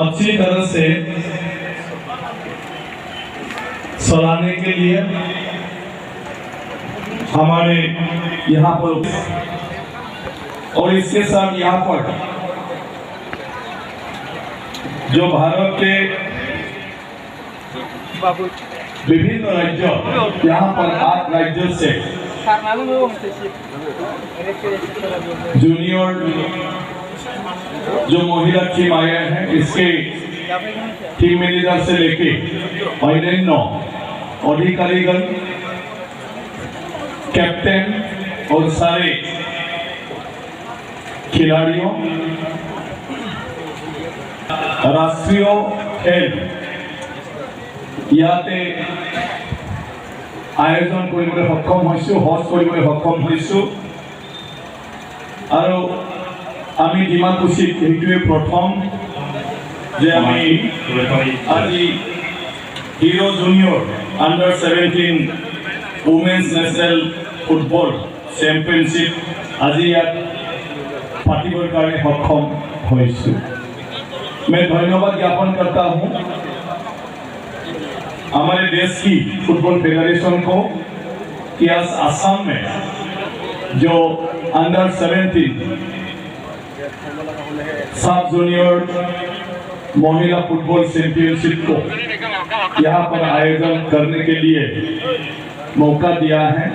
अच्छी तरह से चलाने के लिए हमारे यहाँ पर और इसके साथ यहाँ पर जो भारत के विभिन्न राज्यों यहाँ पर 8 राज्यों से जूनियर जो महिला टीम आया है, इसके टीम लीडर से लेके अन्य अधिकारीगण, कैप्टन और सारे खिलाड़ियों राष्ट्रीय खेल ইয়াতে আয়োজন কৰিবলৈ সক্ষম হৈছো, হোষ্ট কৰিবলৈ সক্ষম হৈছো আৰু আমি ডিমাকুছিত এইটোৱে প্ৰথম যে আমি আজি hero junior under 17 women's national football championship আজি ইয়াত পাতিবৰ কাৰণে সক্ষম হৈছো। मैं धन्यवाद ज्ञापन करता हूँ हमारे देश की फुटबॉल फेडरेशन को कि आज असम में जो अंडर 17 सब जूनियर महिला फुटबॉल चैंपियनशिप को यहाँ पर आयोजन करने के लिए मौका दिया है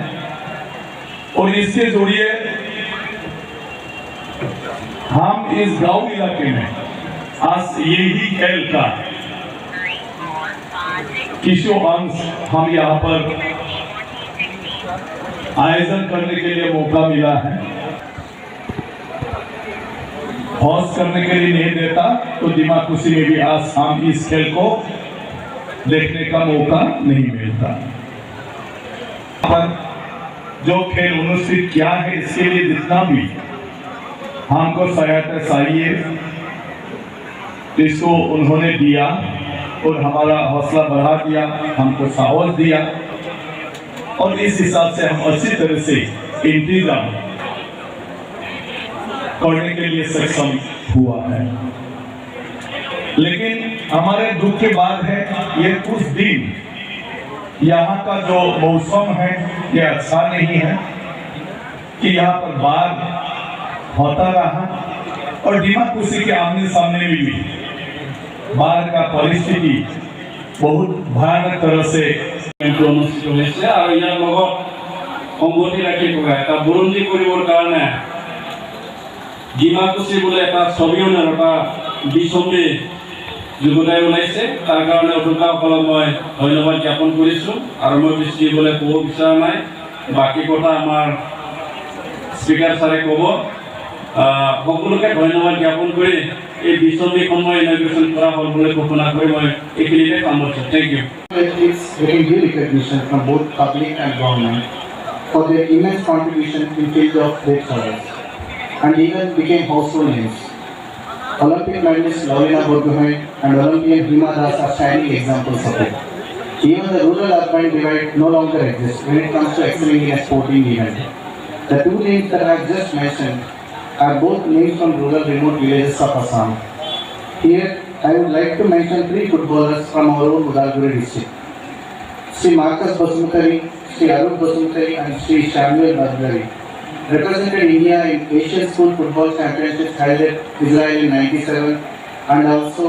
और इसके जरिए हम इस गांव इलाके में आज यही खेल का किशो अंश हम यहाँ पर आयोजन करने के लिए मौका मिला है। होस्ट करने के लिए नहीं देता तो डिमाकुसी में भी आज हम इस खेल को देखने का मौका नहीं मिलता। पर जो खेल अनुष्ठित किया है इसके लिए जितना भी हमको सहायता चाहिए इसको उन्होंने दिया और हमारा हौसला बढ़ा दिया, हमको साहस दिया और इस हिसाब से हम अच्छी तरह से इंतजाम करने के लिए सक्षम हुआ है। लेकिन हमारे दुख की बात है ये कुछ दिन यहाँ का जो मौसम है ये अच्छा नहीं है कि यहाँ पर बाढ़ होता रहा और डिमाकुसी के आमने सामने में भी बाढ़ का परिस्थिति बहुत भयानक तरह से अनुष्ठित হৈছে আৰু ইয়াৰ লগত সংগতি ৰাখি এটা বুৰঞ্জী কৰিবৰ কাৰণে ডিমাকুছি বোলে এটা ছবিওনৰ এটা বিশ্বমে যুগতাই ওলাইছে তাৰ কাৰণে অধ্যক্ষসকলক মই ধন্যবাদ জ্ঞাপন কৰিছো আৰু মই বেছি বোলে ক'ব বিচৰা নাই, বাকী কথা আমাৰ স্পিকাৰ ছাৰে ক'ব। সকলোকে ধন্যবাদ জ্ঞাপন কৰি এই বিশ্বমে সময় ইনগ্ৰেশন কৰা হ'ল বুলি ঘোষণা কৰি মই এইখিনিতে সামৰিছো। Thank you. It's getting due recognition from both public and government for their immense contribution in field of great service and even became household names. Olympic medalist Laurina Borgohain and Olympian Hima Das are shining examples of it. Even the rural-urban divide no longer exists when it comes to excelling in a sporting event. The two names that I have just mentioned are both names from rural remote villages of Assam. Here, I would like to mention 3 footballers from our own Udalguri district. Sri Marcus Basumthari, Sri Arun Basumthari and Sri Samuel Badgari represented India in Asian School Football Championships held at Israel in 97 and also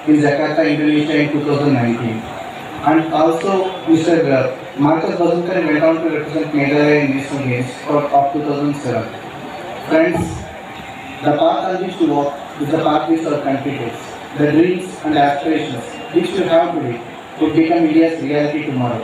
in Jakarta, Indonesia in 2019. And also Mr. Marcus Basumthari went on to represent Meghalaya in Asian Games of 2007. Friends, the path on which to walk is the path which our country takes. The dreams and aspirations which we have today could become India's reality tomorrow.